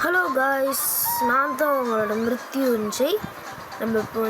Hello guys, நான் தான் உங்களோட மிருத்யுஞ்சய். நம்ம இப்போ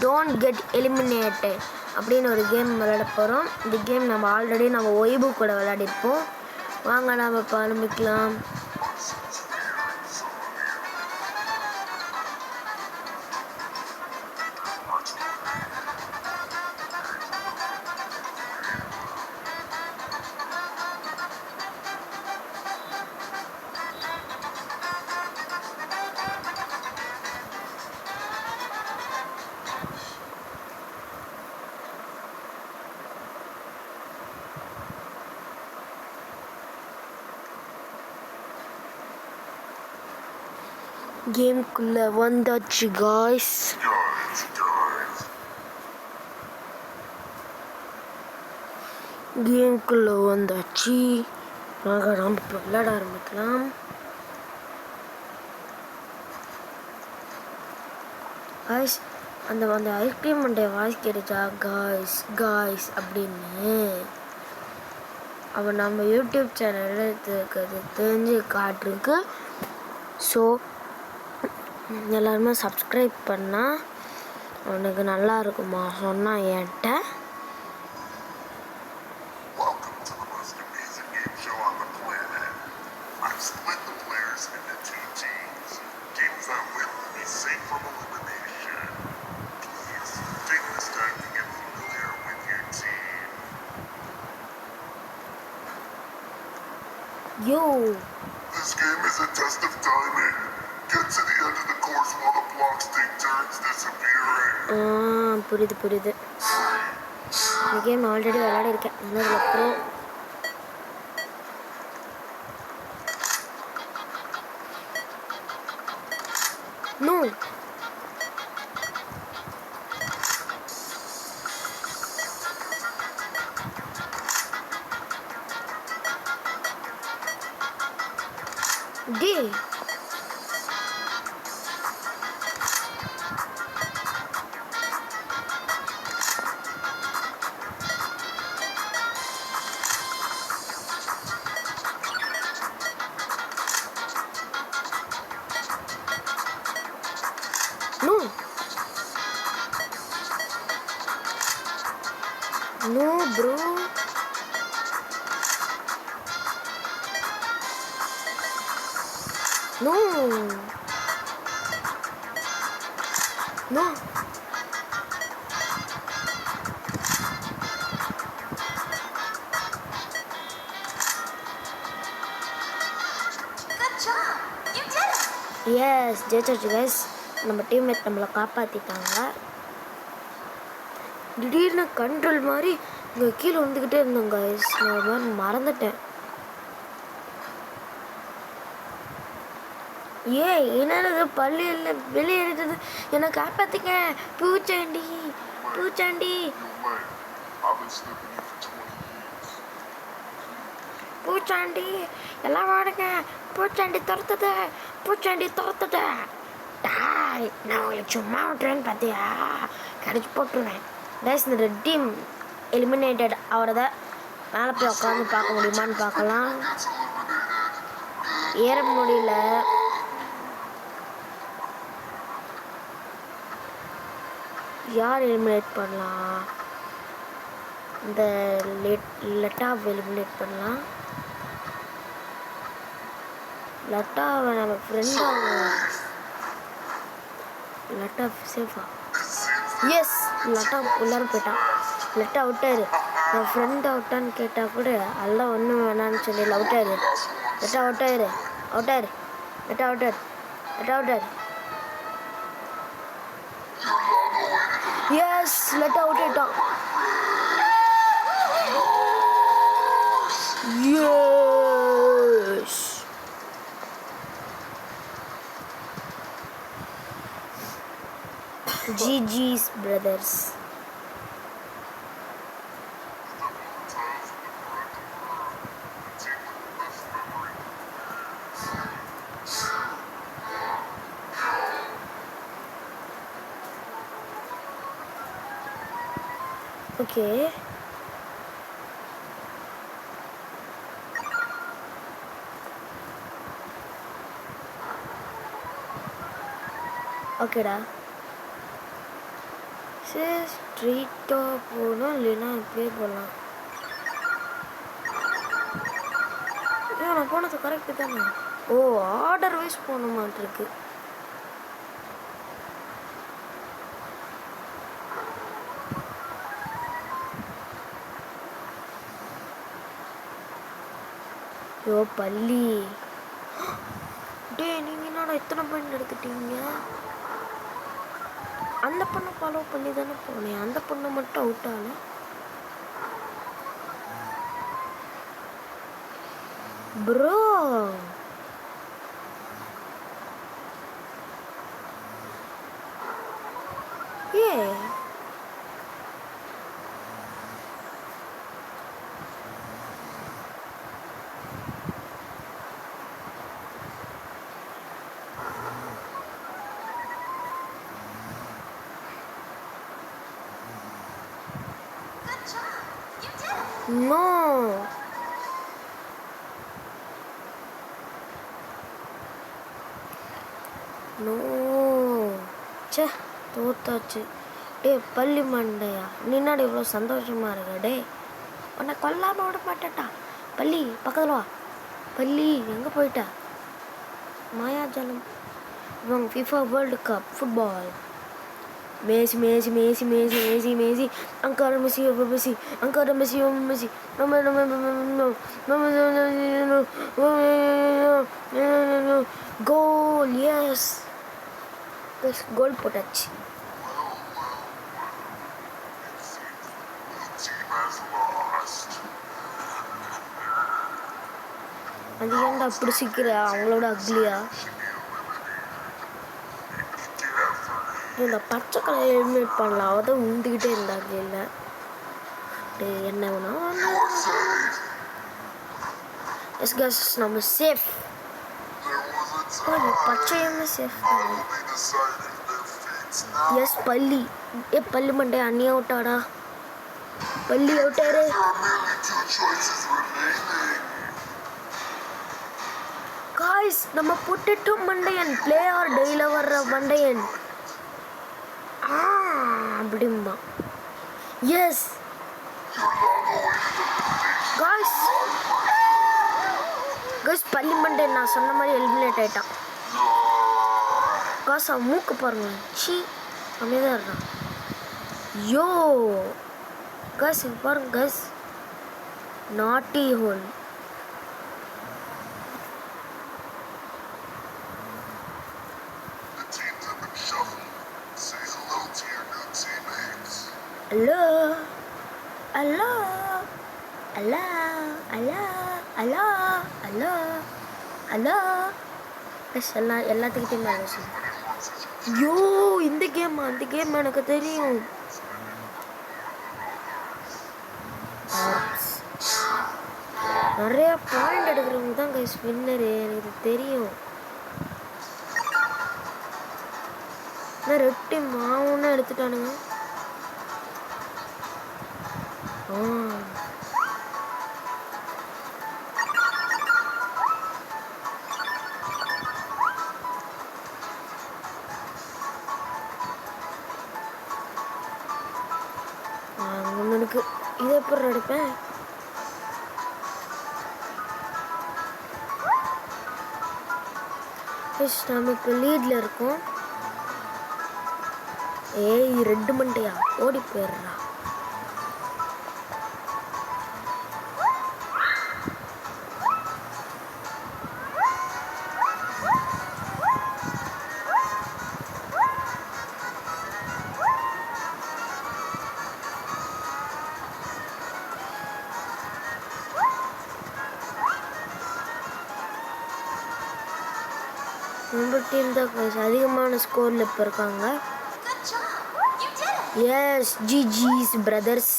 டோன்ட் கெட் எலிமினேட்டட் அப்படின்னு ஒரு கேம் விளையாட போகிறோம். இந்த கேம் நம்ம ஆல்ரெடி ஒய்பு கூட விளையாடிருப்போம். வாங்க நம்ம இப்போ ஆரம்பிக்கலாம். கேமுக்குள்ள வந்தாச்சு காய்ஸ். கேமுக்குள்ள வந்தாச்சு. நாங்கள் நம்ம இப்போ விளையாட ஆரம்பிக்கலாம். காய்ஸ், அந்த ஐஸ்கிரீம் மண்டே வாய்ஸ் கேட்டுச்சா காய்ஸ் காய்ஸ் அப்படின்னு. அவன் நம்ம யூடியூப் சேனலில் இருக்கிறது தெரிஞ்சு காட்டிருக்கு. ஸோ எல்லாருமே சப்ஸ்கிரைப் பண்ணால் அவனுக்கு நல்லா இருக்குமா சொன்னான் என்கிட்ட. Yo, this game is a test of timing. Get to the end of the course while the blocks take turns disappearing. புரியுது. இந்த கேம் ஆல்ரெடி விளையாடி இருக்கேன். அதுக்கப்புறம் நோ டே No bro. No. Good job. You did it. Yes, ஜெயிச்சாச்சு guys. நம்ம teammate நம்மளை காப்பாற்றிட்டாங்க. திடீர்னு கண்ட்ரோல் மாதிரி இங்கே கீழே வந்துக்கிட்டே இருந்தோம் guys. நான் ஒரு மாதிரி மறந்துட்டேன். என்னது பள்ளி இல்லை வெளியே இருக்குது. என்னை காப்பாற்றிக்க. பூச்சாண்டி பூச்சாண்டி எல்லாம் வாடுங்க. பூச்சாண்டி துரத்துது. டாய், நான் உங்களுக்கு சும்மா விட்டுறேன்னு பார்த்தியா? கடிச்சு போட்டுருவேன். கைஸ், இந்த ரெட் டீம் எலிமினேட்டட் அவரை மேலே போய் உட்காந்து பார்க்க முடியுமான்னு பார்க்கலாம். ஏற முடியல. யார் எலிமினேட் பண்ணலாம்? இந்த லெட்டாவை எலிமினேட் பண்ணலாம். லெட்டாவை நம்ம ஃப்ரெண்டாக லெட்டா சேஃபா? எஸ், லெட்டா உள்ளார போயிட்டான். லெட்டா அவுட்டாரு. என் ஃப்ரெண்ட் அவுட்டான்னு கேட்டால் கூட எல்லாம் ஒன்றும் வேணான்னு சொல்லி அவுட்டாரு. லெட்டா அவுட்டாரு. எஸ், லெட்டா அவுட் ஆயிட்டான். Yes, GG's brothers. Okay. ஓகேடா. சரி ஸ்ட்ரீட்டாக போகணும், இல்லைன்னா இப்படியே போகலாம். ஏன் நான் போனது கரெக்டு தானே? ஓ, ஆர்டர் வைஸ் போன மாட்டிருக்கு. ஐயோ பள்ளி, டே நீங்கள் என்னடா இத்தனை பாயிண்ட் எடுத்துட்டீங்க? அந்த பொண்ணை ஃபாலோ பண்ணி தானே போனேன், அந்த பொண்ணை மட்டும் அவுட் ஆகல. ப்ரோ ஏ நோ, நோ, சே தோத்தாச்சு. டே பள்ளி மண்டையா, நின்னாடி இவ்வளோ சந்தோஷமா இருக்க? டே உன்னை கொல்லாமல் விட மாட்டேட்டா. பள்ளி பக்கத்தில் வா. பள்ளி எங்கே போயிட்டா? மாயாஜாலம். இவங்க FIFA world cup football. Messi Messi Messi Messi Messi Messi அங்கார மெஸ்ஸி மெஸ்ஸி அங்கார Messi Messi goal. Yes goal போட்டாச்சு. அது ஏன்டா அப்படி சிக்கிற? அவங்களோட அக்லியா? இந்த பச்சை கலர் எலிமினேட் பண்ணலாம். அவள் தான் உண்டுக்கிட்டே இருந்தாங்க. இல்லை என்ன வேணா எஸ் கேஸ், நம்ம சேஃப். பச்சையுமே சேஃப். எஸ் பள்ளி. பள்ளி மண்டே அண்ணி அவுட்டாடா. பள்ளி அவுட்டாரு. காய்ஸ், நம்ம பொட்டேட்டோ மண்டையன், பிளேயர் டெய்ல வர்ற மண்டையன் அப்படிம்பா. எஸ் காய்ஸ், காய்ஸ் பள்ளி மண்டை நான் சொன்ன மாதிரி எலிமினேட் ஆயிட்டான். காசு அவன் மூக்கு பாருங்க. சி அப்படியேதான் இருக்கான். யோ காய்ஸ் பாருங்க காய்ஸ், நாட்டி ஹோல். Hello hello hello hello hello hello hello எல்லாத்துக்கிட்டையும் மேலே. ஐயோ இந்த கேமா? அந்த கேம் எனக்கு தெரியும். நிறைய பாயிண்ட் எடுக்கிறவங்க தான் கைஸ் வின்னரு, எனக்கு தெரியும். ரெட் டீம் மாவுன்னு எடுத்துட்டானுங்க. எனக்கு இதை எப்படி எடுப்பேன்? நம்ம இப்போ லீட்ல இருக்கோம். ஏய் ரெண்டு மண்டையா, ஓடி போயிடுறா. நம்ம டீம் தான் அதிகமான ஸ்கோரில் இப்போ இருக்காங்க. Yes GGs brothers,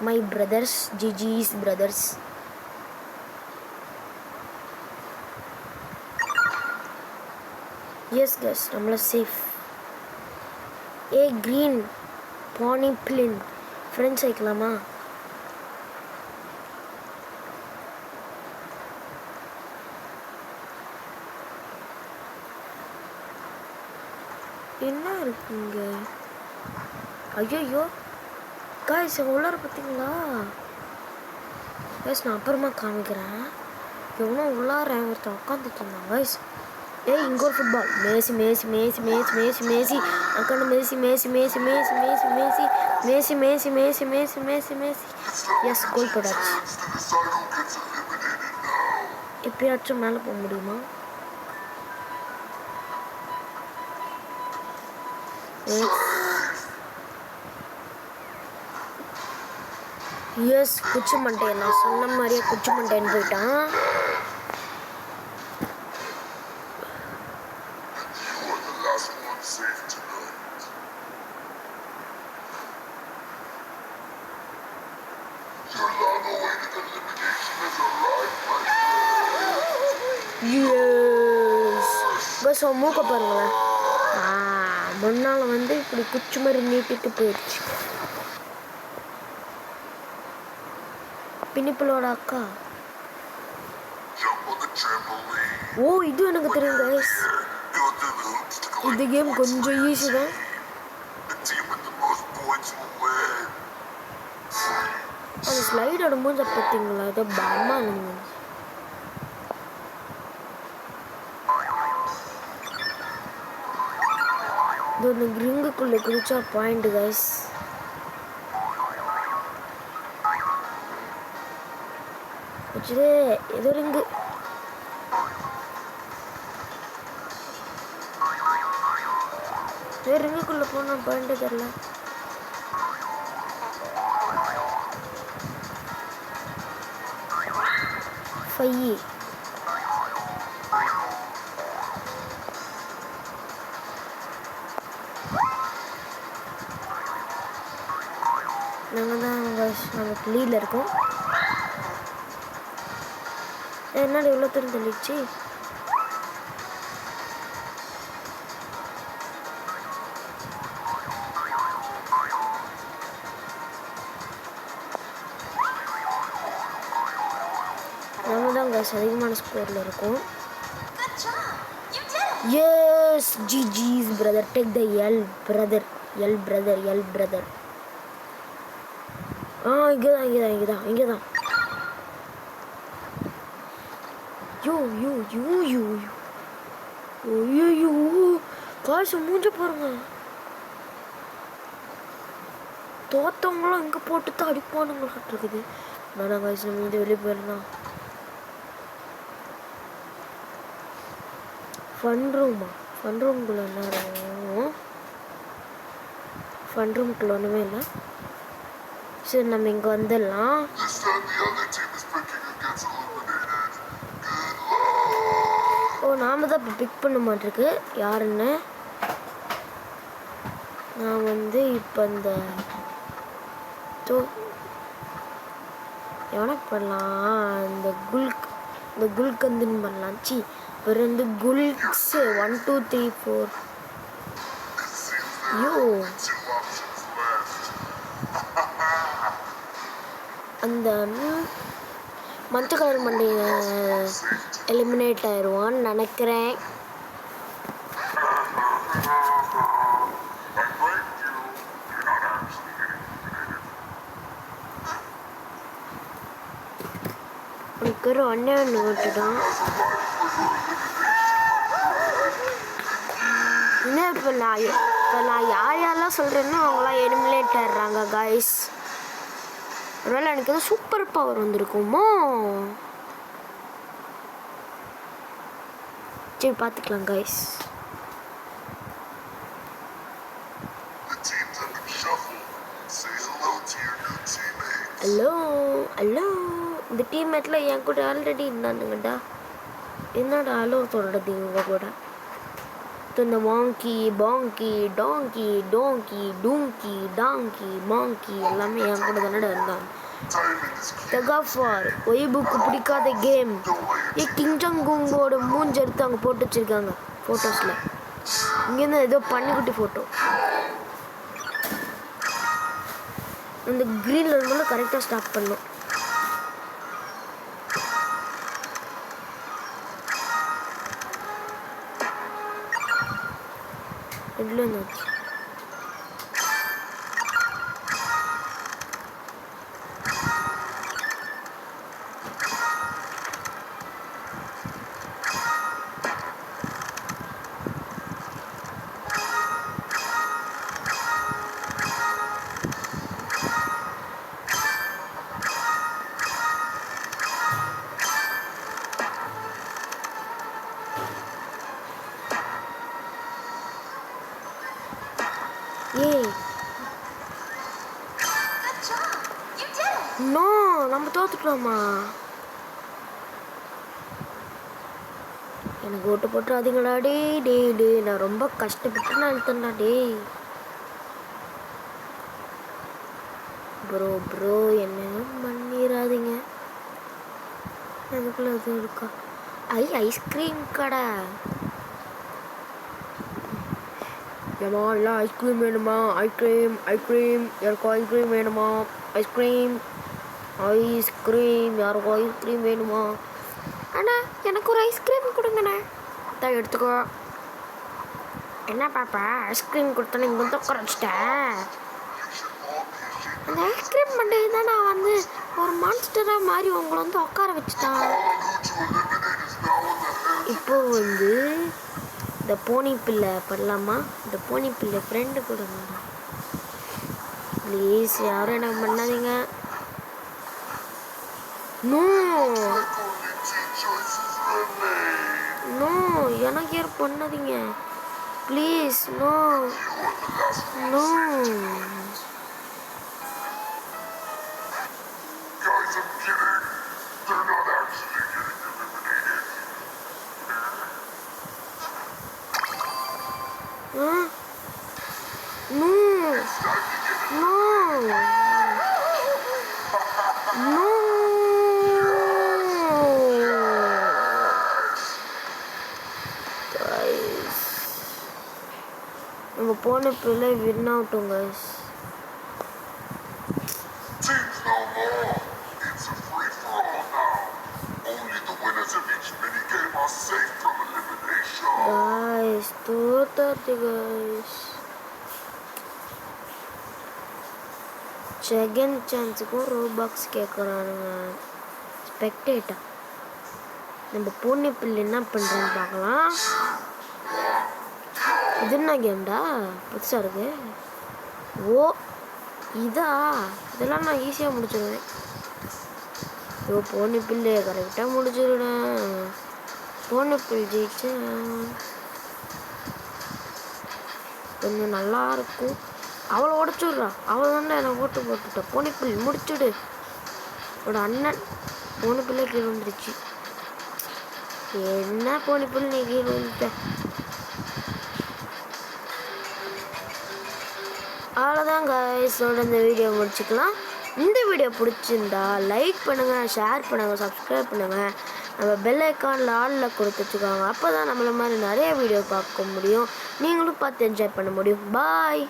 my brothers, GGs brothers. Yes guys நம்மள சேஃப். ஏ க்ரீன் பானி பிளின் ஃப்ரெண்ட்ஸ் வைக்கலாமா? என்ன இருக்குங்க? ஐயோ காய்ஸ் உள்ளார பார்த்தீங்களா? காய்ஸ் நான் அப்புறமா காமிக்கிறேன். எவ்வளோ உள்ளார ஒருத்தன் உட்காந்துட்டு இருந்தான் காய்ஸ். ஏய் இங்கே ஒரு football. Messi Messi Messi Messi Messi மேசி அக்கா மேசி Messi Messi Messi Messi Messi Messi Messi Messi Messi Messi மேசி S goal போட்டாச்சு. எப்பயாச்சும் மேலே போக முடியுமா? எஸ் குச்சி மண்டையன். நான் சொன்ன மாதிரியே குச்சி மண்டையன் போயிட்டான். பஸ் மூக்க பாருங்களேன். முன்னால் வந்து இப்படி குச்சி மாதிரி நீட்டிட்டு போயிடுச்சு. பினிப்பிளோட அக்கா. ஓ இது எனக்கு தெரியும் கைஸ். இந்த கேம் கொஞ்சம் ஈஸி தான். அந்த ஸ்லைட் ஆடும்போது பார்த்தீங்களா ஏதோ பாமா இருந்தது. இது இந்த ரிங்குக்குள்ளே குதிச்சா பாயிண்ட் கைஸ். ஏதோ ரிங்கு. ரிங்குக்குள்ளே போனால் பாயிண்ட் தெரில. ஃபையி நாங்கள் தான் நமக்கு லீடில் இருக்கோம். என்னடா இவ்வளோ தூரம் தள்ளிடுச்சு? நம்ம தான் கைஸ் அதிகமான ஸ்கோரில் இருக்கும். Yes GGs brother take the L brother. L brother L brother. இங்கேதான் யூ காசு மூஞ்ச பாருங்க. தோத்தவங்களாம் இங்கே போட்டு தான் அடிப்பானுங்களாட்டு இருக்குது. வேணாம் காசு நம்ம வந்து வெளியே போயிடலாம். ஃபன் ரூம்குள்ளே என்ன இருக்கும்? ஃபன் ரூம்குள்ளே ஒன்றுமே இல்லை. சரி நம்ம இங்கே வந்துடலாம். ஓ நாம் தான் இப்போ பிக் பண்ண மாட்டிருக்கு யாருன்னு. நான் வந்து இப்போ இந்த எவனுக்கு பண்ணலாம்? இந்த குல்கந்துன்னு பண்ணலாம். சி ஒரு வந்து குல்ஸ் 1 2 3 4. ஐயோ அந்த மஞ்ச கலர் மண்டைய எலிமினேட் ஆயிடுவான்னு நினைக்கிறேன். உனக்கு ஒரு ஒன்னே ஒன்று விட்டுட்டான். இன்னும் இப்போ நான் யாரெல்லாம் சொல்கிறேன்னோ அவங்களாம் எலிமினேட் ஆயிடுறாங்க கைஸ். ஒருவேளை எனக்கு எதுவும் சூப்பர் பவர் வந்திருக்குமோ? சரி பார்த்துக்கலாம் கைஸ். ஹலோ இந்த டீம்மேட்டில் என் கூட ஆல்ரெடி இருந்தானுங்கடா. என்னடா ஹலோ சொல்கிறது இவங்க கூட? இந்த மாங்கி பாங்கி டாங்கி டோங்கி டூங்கி டாங்கி மாங்கி எல்லாமே என் கூட தானடா இருந்தாங்க. தகாஃபார் ஒய்புக்கு பிடிக்காத கேம். கிங்ஜங்குங்கோட மூஞ்சி எடுத்து அங்கே போட்டு வச்சுருக்காங்க ஃபோட்டோஸில். இங்கேருந்து ஏதோ பன்னிக்குட்டி ஃபோட்டோ. அந்த க்ரீனில் இருந்தாலும் கரெக்டாக ஸ்டாப் பண்ணோம். ரெண்டுல இருந்தாச்சு. ஏய் நோ, நம்ம தோத்துட்டோமா? எனக்கு ஓட்டு போட்டுறாதீங்களா டே. நான் ரொம்ப கஷ்டப்பட்டு நான் எழுத்தேன்டா டேய். ப்ரோ என்னென்னும் பண்ணிடாதீங்க. அதுக்குள்ள அது இருக்கா? ஐஸ்கிரீம் கடை. ஏமா எல்லாம் ஐஸ்கிரீம் வேணுமா? ஐஸ்கிரீம் யாருக்கும் ஐஸ்கிரீம் வேணுமா? ஐஸ்கிரீம் யாருக்கும் ஐஸ்கிரீம் வேணுமா? அண்ணா எனக்கு ஒரு ஐஸ்கிரீம் கொடுங்கண்ணே. தான் எடுத்துக்கோ. என்ன பாப்பா ஐஸ்கிரீம் கொடுத்தோன்னு இங்கே வந்து உட்கார வச்சுட்டேன். அந்த ஐஸ்கிரீம் மண்டே தான் நான் வந்து ஒரு மான்ஸ்டராக மாதிரி உங்களை வந்து உட்கார வச்சுட்டான். இப்போ வந்து இந்த போனி பிள்ளை பண்ணலாமா? இந்த போனி பிள்ளை ஃப்ரெண்டு கொடுங்க ப்ளீஸ். யாரும் எனக்கு பண்ணாதீங்க. நோ எனக்கு யாரும் பண்ணாதீங்க ப்ளீஸ். நோ. நம்ம போன பிள்ளை வின் ஆகட்டும் guys. Teams no more. It's a free-for-all now. Only the winners of each minigame are safe from elimination. Guys, தோத்தாச்சு guys. செகண்ட் சான்ஸுக்கும் ரோபாக்ஸ் கேட்குறானுங்க. ஸ்பெக்டேட்டா நம்ம பூனை பிள்ளை என்ன பண்ணுறேன்னு பார்க்கலாம். இது என்ன கேம்டா புதுசாக இருக்கு? ஓ இதெல்லாம் நான் ஈஸியாக முடிச்சிடுவேன். பூனை பிள்ளை கரெக்டாக முடிச்சிடுவேன். பூனை பிள்ளை ஜெயிச்சு கொஞ்சம் நல்லா இருக்கும். அவளை உடச்சுட்றா. அவள் தானே எனக்கு ஓட்டு போட்டுட்டா. பூனை பிள்ளை முடிச்சுடு. அவளோட அண்ணன் பூனை பிள்ளை கீழே வந்துருச்சு. என்ன பூனை பிள்ளை நீ கீழே வந்துட்ட? அவ்வளோதான் கைஸோட இந்த வீடியோ முடிச்சுக்கலாம். இந்த வீடியோ பிடிச்சிருந்தா லைக் பண்ணுங்கள், ஷேர் பண்ணுங்கள், சப்ஸ்கிரைப் பண்ணுங்கள். நம்ம பெல் ஐக்கானில் ஆளில் கொடுத்து வச்சுக்கோங்க. அப்போ தான் நம்மள மாதிரி நிறைய வீடியோ பார்க்க முடியும். நீங்களும் பார்த்து என்ஜாய் பண்ண முடியும். பாய்.